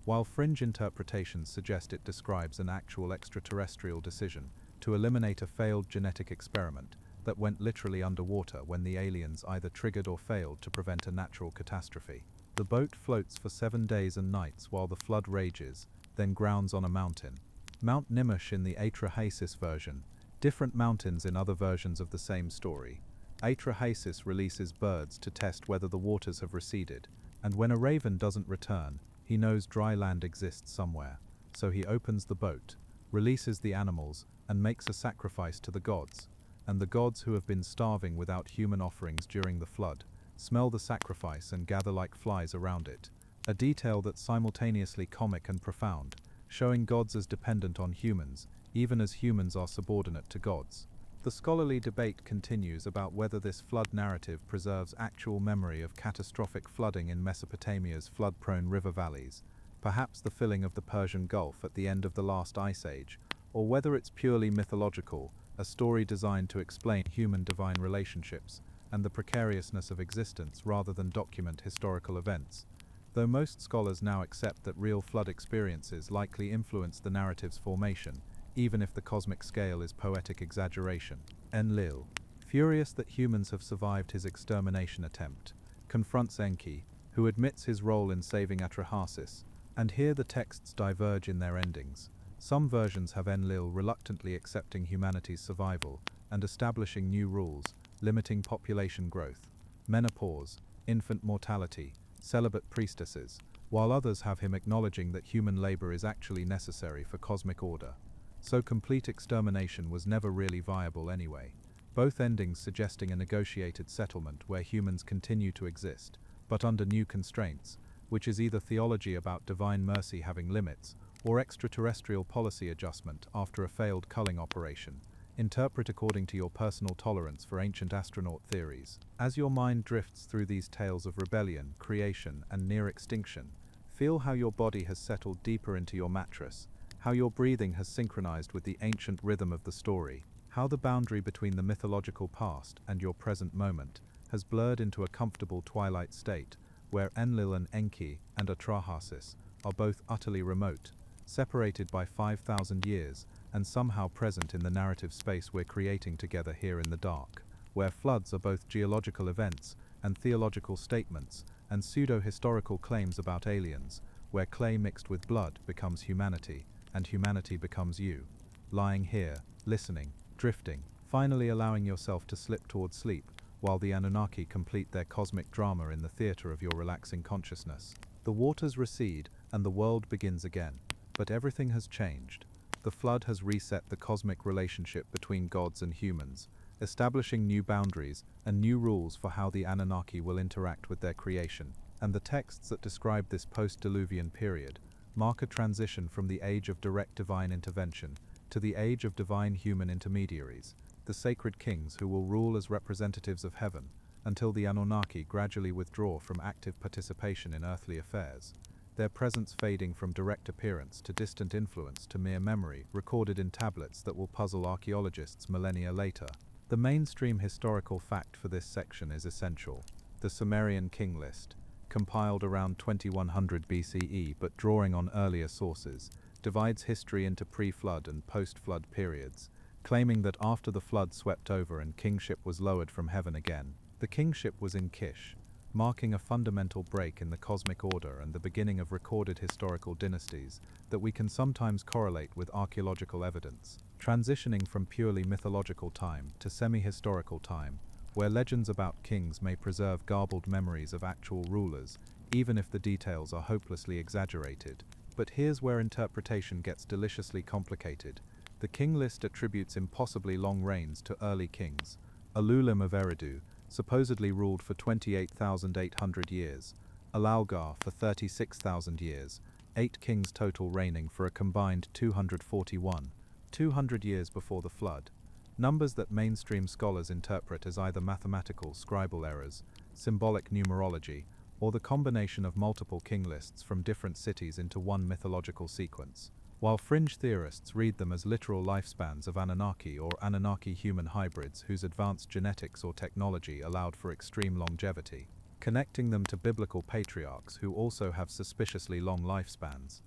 while fringe interpretations suggest it describes an actual extraterrestrial decision to eliminate a failed genetic experiment that went literally underwater when the aliens either triggered or failed to prevent a natural catastrophe. The boat floats for 7 days and nights while the flood rages, then grounds on a mountain. Mount Nimush in the Atrahasis version, different mountains in other versions of the same story. Atrahasis releases birds to test whether the waters have receded, and when a raven doesn't return, He knows dry land exists somewhere, so he opens the boat, releases the animals, and makes a sacrifice to the gods. And the gods, who have been starving without human offerings during the flood, smell the sacrifice and gather like flies around it. A detail that's simultaneously comic and profound, showing gods as dependent on humans, even as humans are subordinate to gods. The scholarly debate continues about whether this flood narrative preserves actual memory of catastrophic flooding in Mesopotamia's flood-prone river valleys, perhaps the filling of the Persian Gulf at the end of the last ice age, or whether it's purely mythological, a story designed to explain human-divine relationships and the precariousness of existence rather than document historical events. Though most scholars now accept that real flood experiences likely influenced the narrative's formation, even if the cosmic scale is poetic exaggeration. Enlil, furious that humans have survived his extermination attempt, confronts Enki, who admits his role in saving Atrahasis, and here the texts diverge in their endings. Some versions have Enlil reluctantly accepting humanity's survival and establishing new rules, limiting population growth, menopause, infant mortality, celibate priestesses, while others have him acknowledging that human labor is actually necessary for cosmic order. So complete extermination was never really viable anyway, both endings suggesting a negotiated settlement where humans continue to exist, but under new constraints, which is either theology about divine mercy having limits, or extraterrestrial policy adjustment after a failed culling operation. Interpret according to your personal tolerance for ancient astronaut theories. As your mind drifts through these tales of rebellion, creation, and near extinction, feel how your body has settled deeper into your mattress, how your breathing has synchronized with the ancient rhythm of the story, how the boundary between the mythological past and your present moment has blurred into a comfortable twilight state, where Enlil and Enki and Atrahasis are both utterly remote, separated by 5,000 years, and somehow present in the narrative space we're creating together here in the dark, where floods are both geological events and theological statements and pseudo-historical claims about aliens, where clay mixed with blood becomes humanity, and humanity becomes you, lying here, listening, drifting, finally allowing yourself to slip towards sleep, while the Anunnaki complete their cosmic drama in the theater of your relaxing consciousness. The waters recede, and the world begins again, but everything has changed. The flood has reset the cosmic relationship between gods and humans, establishing new boundaries and new rules for how the Anunnaki will interact with their creation, and the texts that describe this post-Diluvian period mark a transition from the age of direct divine intervention to the age of divine human intermediaries, the sacred kings who will rule as representatives of heaven, until the Anunnaki gradually withdraw from active participation in earthly affairs, their presence fading from direct appearance to distant influence to mere memory recorded in tablets that will puzzle archaeologists millennia later. The mainstream historical fact for this section is essential: the Sumerian king list, compiled around 2100 BCE but drawing on earlier sources, divides history into pre-flood and post-flood periods, claiming that after the flood swept over and kingship was lowered from heaven again, the kingship was in Kish, marking a fundamental break in the cosmic order and the beginning of recorded historical dynasties that we can sometimes correlate with archaeological evidence, transitioning from purely mythological time to semi-historical time, where legends about kings may preserve garbled memories of actual rulers, even if the details are hopelessly exaggerated. But here's where interpretation gets deliciously complicated. The king list attributes impossibly long reigns to early kings. Ululim of Eridu supposedly ruled for 28,800 years, Alalgar for 36,000 years, 8 kings total reigning for a combined 241, 200 years before the flood. Numbers that mainstream scholars interpret as either mathematical scribal errors, symbolic numerology, or the combination of multiple king lists from different cities into one mythological sequence, while fringe theorists read them as literal lifespans of Anunnaki or Anunnaki-human hybrids whose advanced genetics or technology allowed for extreme longevity, connecting them to biblical patriarchs who also have suspiciously long lifespans.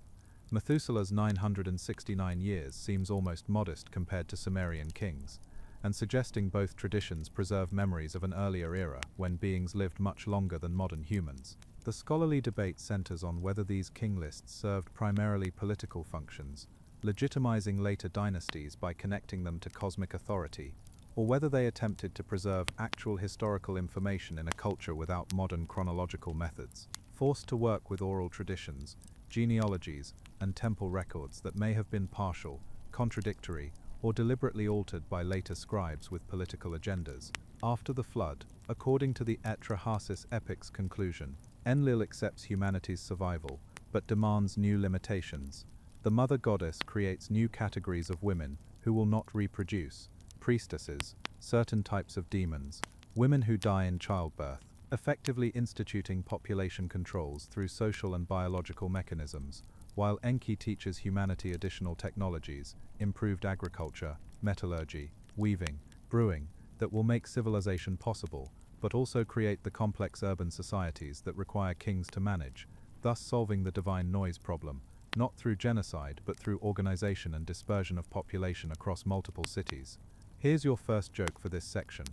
Methuselah's 969 years seems almost modest compared to Sumerian kings, and suggesting both traditions preserve memories of an earlier era when beings lived much longer than modern humans. The scholarly debate centers on whether these king lists served primarily political functions, legitimizing later dynasties by connecting them to cosmic authority, or whether they attempted to preserve actual historical information in a culture without modern chronological methods. Forced to work with oral traditions, genealogies, and temple records that may have been partial, contradictory, or deliberately altered by later scribes with political agendas. After the flood, according to the Etrahasis epic's conclusion, Enlil accepts humanity's survival, but demands new limitations. The mother goddess creates new categories of women who will not reproduce: priestesses, certain types of demons, women who die in childbirth, effectively instituting population controls through social and biological mechanisms, while Enki teaches humanity additional technologies, improved agriculture, metallurgy, weaving, brewing, that will make civilization possible, but also create the complex urban societies that require kings to manage, thus solving the divine noise problem, not through genocide but through organization and dispersion of population across multiple cities. Here's your first joke for this section.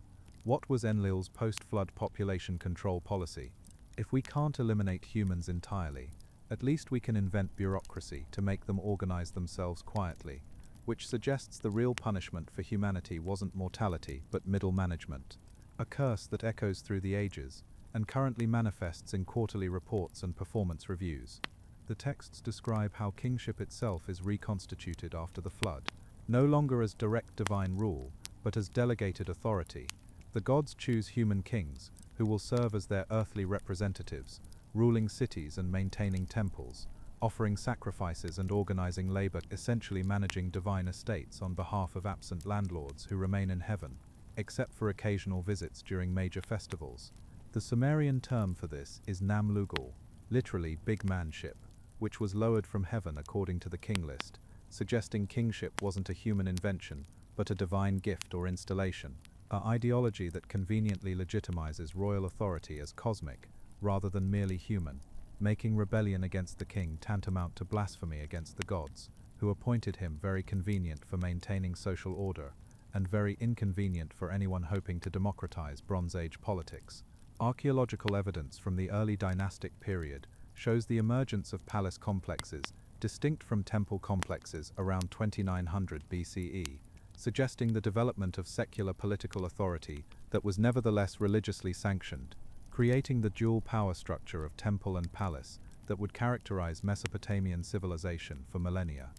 What was Enlil's post-flood population control policy? If we can't eliminate humans entirely, at least we can invent bureaucracy to make them organize themselves quietly, which suggests the real punishment for humanity wasn't mortality but middle management, a curse that echoes through the ages and currently manifests in quarterly reports and performance reviews. The texts describe how kingship itself is reconstituted after the flood, no longer as direct divine rule, but as delegated authority. The gods choose human kings, who will serve as their earthly representatives, ruling cities and maintaining temples, offering sacrifices and organizing labor, essentially managing divine estates on behalf of absent landlords who remain in heaven, except for occasional visits during major festivals. The Sumerian term for this is Namlugal, literally big manship, which was lowered from heaven according to the king list, suggesting kingship wasn't a human invention, but a divine gift or installation, an ideology that conveniently legitimizes royal authority as cosmic, rather than merely human, making rebellion against the king tantamount to blasphemy against the gods, who appointed him very convenient for maintaining social order, and very inconvenient for anyone hoping to democratize Bronze Age politics. Archaeological evidence from the early dynastic period shows the emergence of palace complexes, distinct from temple complexes around 2900 BCE, suggesting the development of secular political authority that was nevertheless religiously sanctioned, creating the dual power structure of temple and palace that would characterize Mesopotamian civilization for millennia.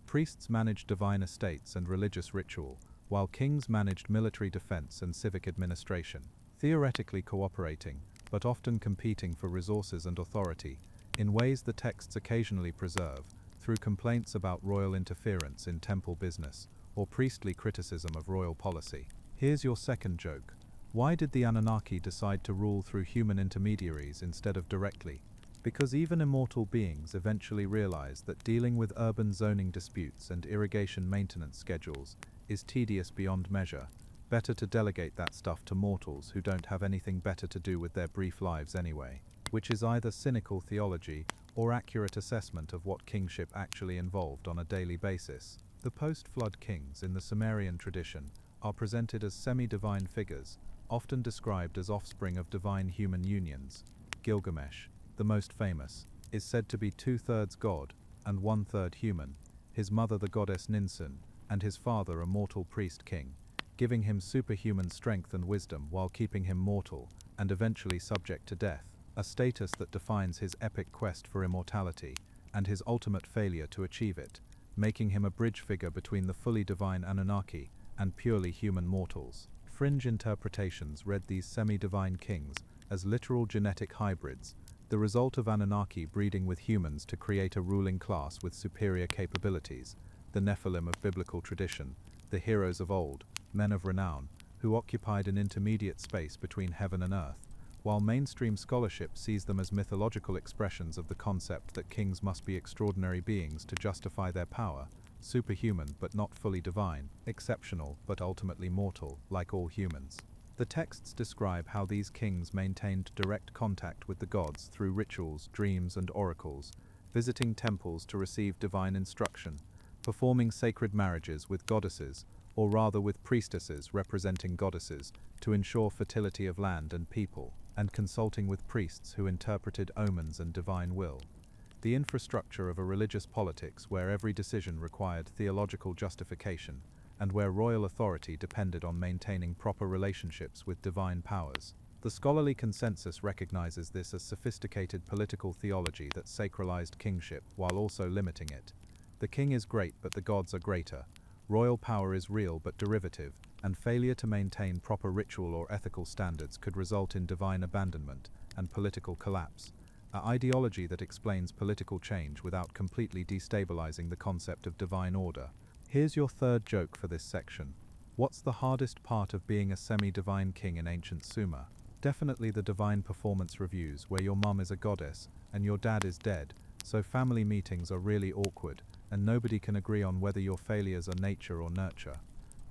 Priests managed divine estates and religious ritual, while kings managed military defense and civic administration, theoretically cooperating, but often competing for resources and authority, in ways the texts occasionally preserve, through complaints about royal interference in temple business, or priestly criticism of royal policy. Here's your second joke. Why did the Anunnaki decide to rule through human intermediaries instead of directly? Because even immortal beings eventually realize that dealing with urban zoning disputes and irrigation maintenance schedules is tedious beyond measure. Better to delegate that stuff to mortals who don't have anything better to do with their brief lives anyway, which is either cynical theology or accurate assessment of what kingship actually involved on a daily basis. The post-flood kings in the Sumerian tradition are presented as semi-divine figures, often described as offspring of divine human unions. Gilgamesh, the most famous, is said to be 2/3 god and 1/3 human, his mother the goddess Ninsun, and his father a mortal priest-king, giving him superhuman strength and wisdom while keeping him mortal and eventually subject to death, a status that defines his epic quest for immortality and his ultimate failure to achieve it, making him a bridge figure between the fully divine Anunnaki and purely human mortals. Fringe interpretations read these semi-divine kings as literal genetic hybrids, the result of Anunnaki breeding with humans to create a ruling class with superior capabilities, the Nephilim of biblical tradition, the heroes of old, men of renown, who occupied an intermediate space between heaven and earth, while mainstream scholarship sees them as mythological expressions of the concept that kings must be extraordinary beings to justify their power, superhuman but not fully divine, exceptional but ultimately mortal, like all humans. The texts describe how these kings maintained direct contact with the gods through rituals, dreams, and oracles, visiting temples to receive divine instruction, performing sacred marriages with goddesses, or rather with priestesses representing goddesses, to ensure fertility of land and people, and consulting with priests who interpreted omens and divine will. The infrastructure of a religious politics where every decision required theological justification, and where royal authority depended on maintaining proper relationships with divine powers. The scholarly consensus recognizes this as sophisticated political theology that sacralized kingship while also limiting it. The king is great but the gods are greater. Royal power is real but derivative, and failure to maintain proper ritual or ethical standards could result in divine abandonment and political collapse. An ideology that explains political change without completely destabilizing the concept of divine order. Here's your third joke for this section. What's the hardest part of being a semi-divine king in ancient Sumer? Definitely the divine performance reviews where your mum is a goddess and your dad is dead, so family meetings are really awkward and nobody can agree on whether your failures are nature or nurture.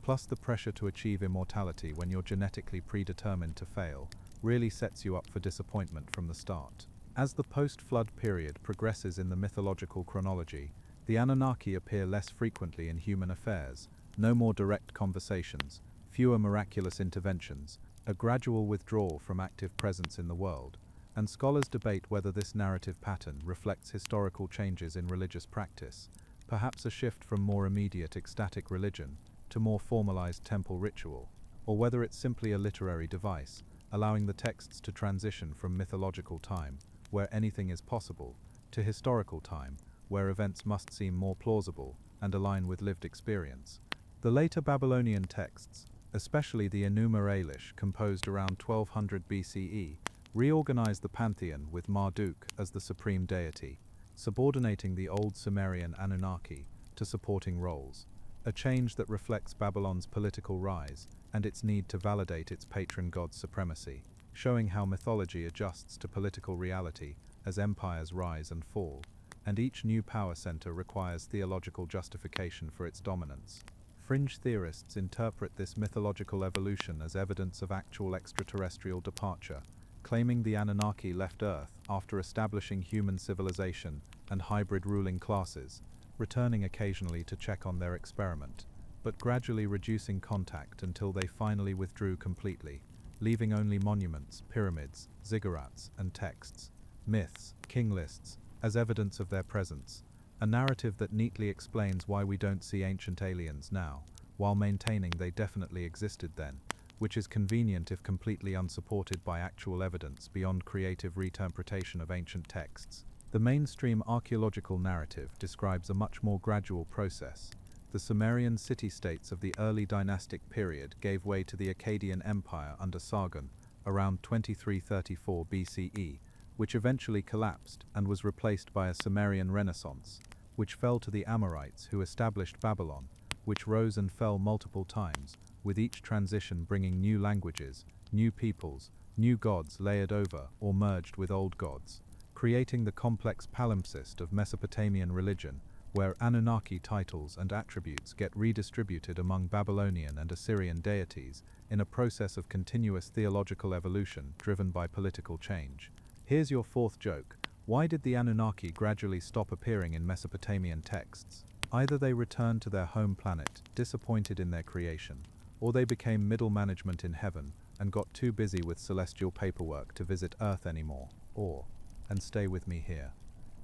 Plus the pressure to achieve immortality when you're genetically predetermined to fail really sets you up for disappointment from the start. As the post-flood period progresses in the mythological chronology, the Anunnaki appear less frequently in human affairs, no more direct conversations, fewer miraculous interventions, a gradual withdrawal from active presence in the world, and scholars debate whether this narrative pattern reflects historical changes in religious practice, perhaps a shift from more immediate ecstatic religion to more formalized temple ritual, or whether it's simply a literary device, allowing the texts to transition from mythological time, where anything is possible, to historical time, where events must seem more plausible and align with lived experience. The later Babylonian texts, especially the Enuma-Elish composed around 1200 BCE, reorganized the pantheon with Marduk as the supreme deity, subordinating the old Sumerian Anunnaki to supporting roles, a change that reflects Babylon's political rise and its need to validate its patron god's supremacy, showing how mythology adjusts to political reality as empires rise and fall, and each new power center requires theological justification for its dominance. Fringe theorists interpret this mythological evolution as evidence of actual extraterrestrial departure, claiming the Anunnaki left Earth after establishing human civilization and hybrid ruling classes, returning occasionally to check on their experiment, but gradually reducing contact until they finally withdrew completely, leaving only monuments, pyramids, ziggurats, and texts, myths, king lists, as evidence of their presence, a narrative that neatly explains why we don't see ancient aliens now, while maintaining they definitely existed then, which is convenient if completely unsupported by actual evidence beyond creative reinterpretation of ancient texts. The mainstream archaeological narrative describes a much more gradual process. The Sumerian city-states of the early dynastic period gave way to the Akkadian Empire under Sargon around 2334 BCE, which eventually collapsed and was replaced by a Sumerian Renaissance, which fell to the Amorites who established Babylon, which rose and fell multiple times, with each transition bringing new languages, new peoples, new gods layered over or merged with old gods, creating the complex palimpsest of Mesopotamian religion, where Anunnaki titles and attributes get redistributed among Babylonian and Assyrian deities in a process of continuous theological evolution driven by political change. Here's your fourth joke. Why did the Anunnaki gradually stop appearing in Mesopotamian texts? Either they returned to their home planet, disappointed in their creation, or they became middle management in heaven and got too busy with celestial paperwork to visit Earth anymore, or, and stay with me here,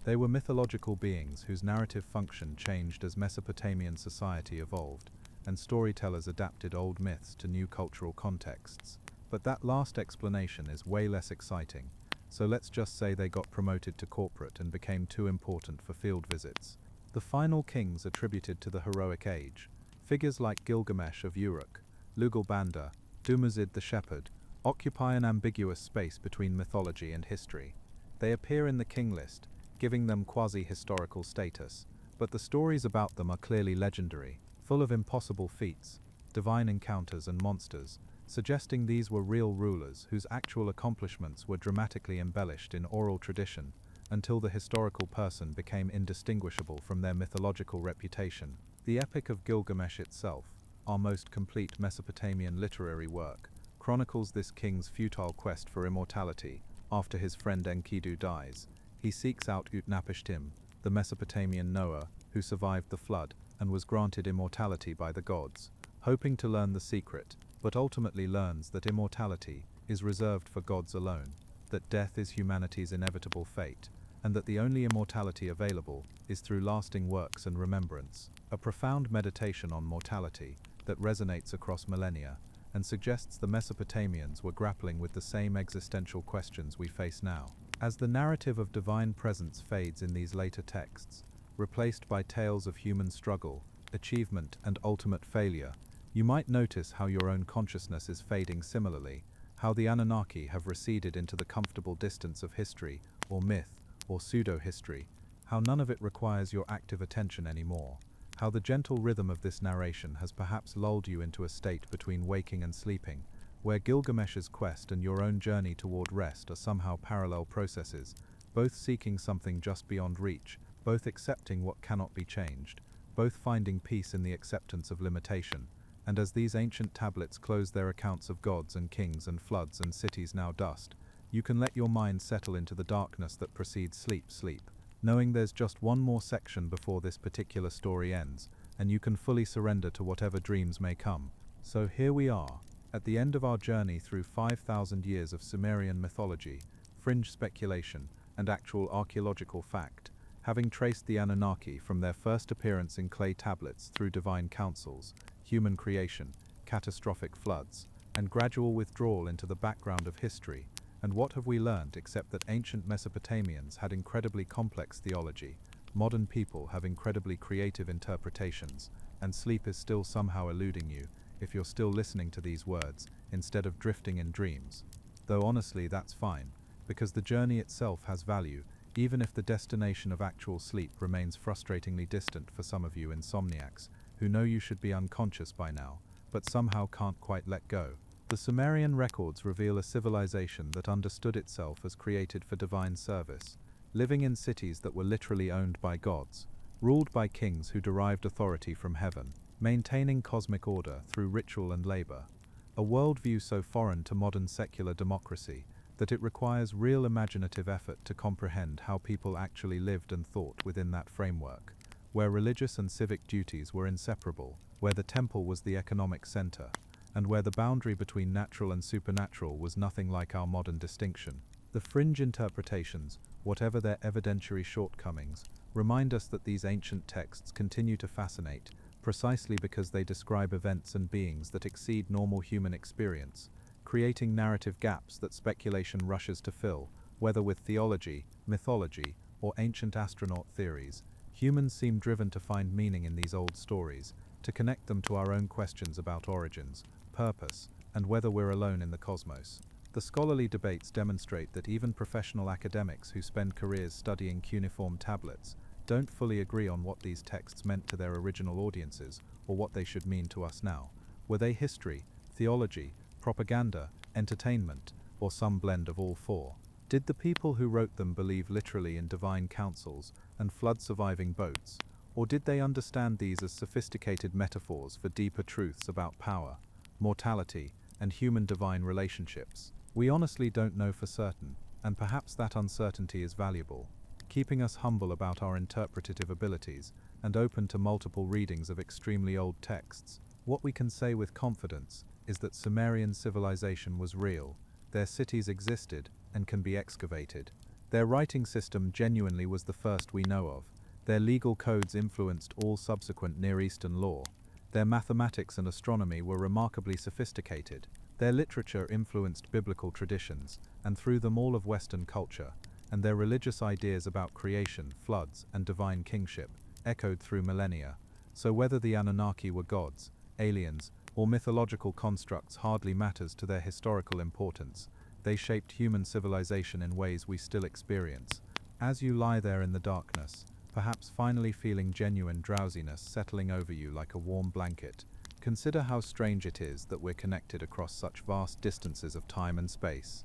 they were mythological beings whose narrative function changed as Mesopotamian society evolved, and storytellers adapted old myths to new cultural contexts. But that last explanation is way less exciting, so let's just say they got promoted to corporate and became too important for field visits. The final kings attributed to the heroic age, figures like Gilgamesh of Uruk, Lugalbanda, Dumuzid the shepherd, occupy an ambiguous space between mythology and history. They appear in the king list, giving them quasi-historical status, but the stories about them are clearly legendary, full of impossible feats, divine encounters and monsters, suggesting these were real rulers whose actual accomplishments were dramatically embellished in oral tradition until the historical person became indistinguishable from their mythological reputation. The Epic of Gilgamesh itself, our most complete Mesopotamian literary work, chronicles this king's futile quest for immortality. After his friend Enkidu dies, he seeks out Utnapishtim, the Mesopotamian Noah, who survived the flood and was granted immortality by the gods, hoping to learn the secret, but ultimately learns that immortality is reserved for gods alone, that death is humanity's inevitable fate, and that the only immortality available is through lasting works and remembrance, a profound meditation on mortality that resonates across millennia, and suggests the Mesopotamians were grappling with the same existential questions we face now. As the narrative of divine presence fades in these later texts, replaced by tales of human struggle, achievement, and ultimate failure, you might notice how your own consciousness is fading similarly, how the Anunnaki have receded into the comfortable distance of history, or myth, or pseudo-history, how none of it requires your active attention anymore, how the gentle rhythm of this narration has perhaps lulled you into a state between waking and sleeping, where Gilgamesh's quest and your own journey toward rest are somehow parallel processes, both seeking something just beyond reach, both accepting what cannot be changed, both finding peace in the acceptance of limitation. And as these ancient tablets close their accounts of gods and kings and floods and cities now dust, you can let your mind settle into the darkness that precedes sleep, knowing there's just one more section before this particular story ends, and you can fully surrender to whatever dreams may come. So here we are, at the end of our journey through 5,000 years of Sumerian mythology, fringe speculation, and actual archaeological fact, having traced the Anunnaki from their first appearance in clay tablets through divine councils, human creation, catastrophic floods, and gradual withdrawal into the background of history. And what have we learned except that ancient Mesopotamians had incredibly complex theology, modern people have incredibly creative interpretations, and sleep is still somehow eluding you if you're still listening to these words instead of drifting in dreams. Though honestly, that's fine, because the journey itself has value, even if the destination of actual sleep remains frustratingly distant for some of you insomniacs who know you should be unconscious by now, but somehow can't quite let go. The Sumerian records reveal a civilization that understood itself as created for divine service, living in cities that were literally owned by gods, ruled by kings who derived authority from heaven, maintaining cosmic order through ritual and labor, a worldview so foreign to modern secular democracy that it requires real imaginative effort to comprehend how people actually lived and thought within that framework, where religious and civic duties were inseparable, where the temple was the economic center, and where the boundary between natural and supernatural was nothing like our modern distinction. The fringe interpretations, whatever their evidentiary shortcomings, remind us that these ancient texts continue to fascinate, precisely because they describe events and beings that exceed normal human experience, creating narrative gaps that speculation rushes to fill, whether with theology, mythology, or ancient astronaut theories. Humans seem driven to find meaning in these old stories, to connect them to our own questions about origins, purpose, and whether we're alone in the cosmos. The scholarly debates demonstrate that even professional academics who spend careers studying cuneiform tablets don't fully agree on what these texts meant to their original audiences or what they should mean to us now. Were they history, theology, propaganda, entertainment, or some blend of all four? Did the people who wrote them believe literally in divine councils and flood-surviving boats, or did they understand these as sophisticated metaphors for deeper truths about power, mortality, and human-divine relationships? We honestly don't know for certain, and perhaps that uncertainty is valuable, keeping us humble about our interpretative abilities and open to multiple readings of extremely old texts. What we can say with confidence is that Sumerian civilization was real, their cities existed and can be excavated. Their writing system genuinely was the first we know of. Their legal codes influenced all subsequent Near Eastern law. Their mathematics and astronomy were remarkably sophisticated. Their literature influenced biblical traditions, and through them all of Western culture, and their religious ideas about creation, floods, and divine kingship echoed through millennia. So whether the Anunnaki were gods, aliens, or mythological constructs hardly matters to their historical importance. They shaped human civilization in ways we still experience. As you lie there in the darkness, perhaps finally feeling genuine drowsiness settling over you like a warm blanket, consider how strange it is that we're connected across such vast distances of time and space.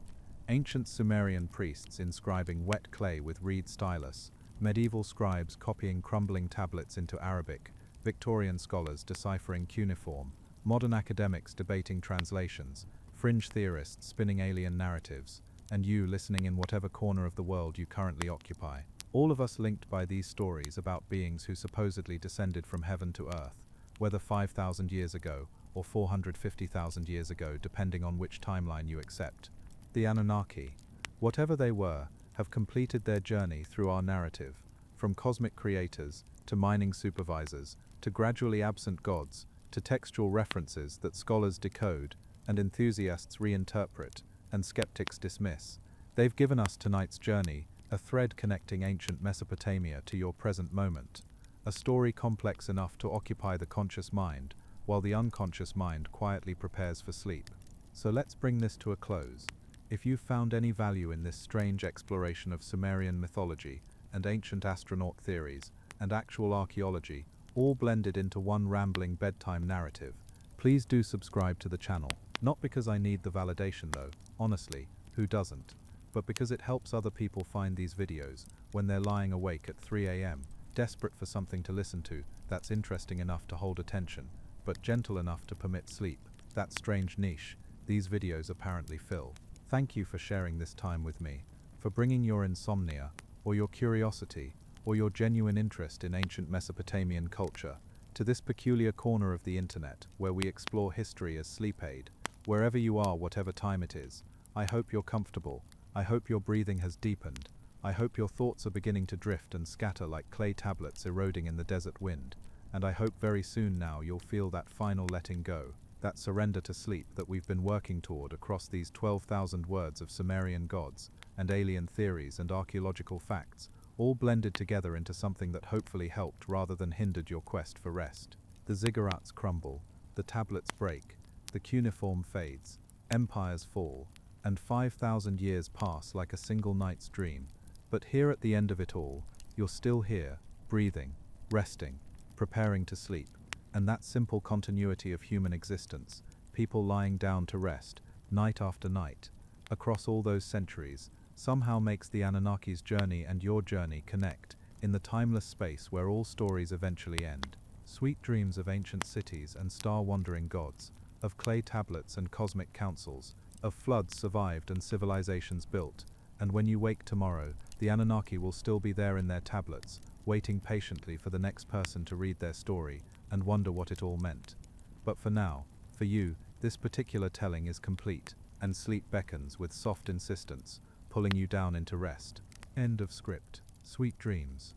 Ancient Sumerian priests inscribing wet clay with reed stylus, medieval scribes copying crumbling tablets into Arabic, Victorian scholars deciphering cuneiform, modern academics debating translations, fringe theorists spinning alien narratives, and you listening in whatever corner of the world you currently occupy. All of us linked by these stories about beings who supposedly descended from heaven to earth, whether 5,000 years ago or 450,000 years ago, depending on which timeline you accept. The Anunnaki, whatever they were, have completed their journey through our narrative, from cosmic creators to mining supervisors to gradually absent gods to textual references that scholars decode, and enthusiasts reinterpret, and skeptics dismiss. They've given us tonight's journey, a thread connecting ancient Mesopotamia to your present moment, a story complex enough to occupy the conscious mind, while the unconscious mind quietly prepares for sleep. So let's bring this to a close. If you've found any value in this strange exploration of Sumerian mythology and ancient astronaut theories and actual archaeology, all blended into one rambling bedtime narrative, please do subscribe to the channel. Not because I need the validation though, honestly, who doesn't? But because it helps other people find these videos when they're lying awake at 3 a.m., desperate for something to listen to that's interesting enough to hold attention, but gentle enough to permit sleep. That strange niche these videos apparently fill. Thank you for sharing this time with me, for bringing your insomnia, or your curiosity, or your genuine interest in ancient Mesopotamian culture to this peculiar corner of the internet where we explore history as sleep aid. Wherever you are, whatever time it is, I hope you're comfortable. I hope your breathing has deepened. I hope your thoughts are beginning to drift and scatter like clay tablets eroding in the desert wind. And I hope very soon now you'll feel that final letting go, that surrender to sleep that we've been working toward across these 12,000 words of Sumerian gods and alien theories and archaeological facts, all blended together into something that hopefully helped rather than hindered your quest for rest. The ziggurats crumble, the tablets break, the cuneiform fades, empires fall, and 5,000 years pass like a single night's dream. But here at the end of it all, you're still here, breathing, resting, preparing to sleep. And that simple continuity of human existence, people lying down to rest, night after night, across all those centuries, somehow makes the Anunnaki's journey and your journey connect in the timeless space where all stories eventually end. Sweet dreams of ancient cities and star-wandering gods, of clay tablets and cosmic councils, of floods survived and civilizations built, and when you wake tomorrow, the Anunnaki will still be there in their tablets, waiting patiently for the next person to read their story and wonder what it all meant. But for now, for you, this particular telling is complete, and sleep beckons with soft insistence, pulling you down into rest. End of script. Sweet dreams.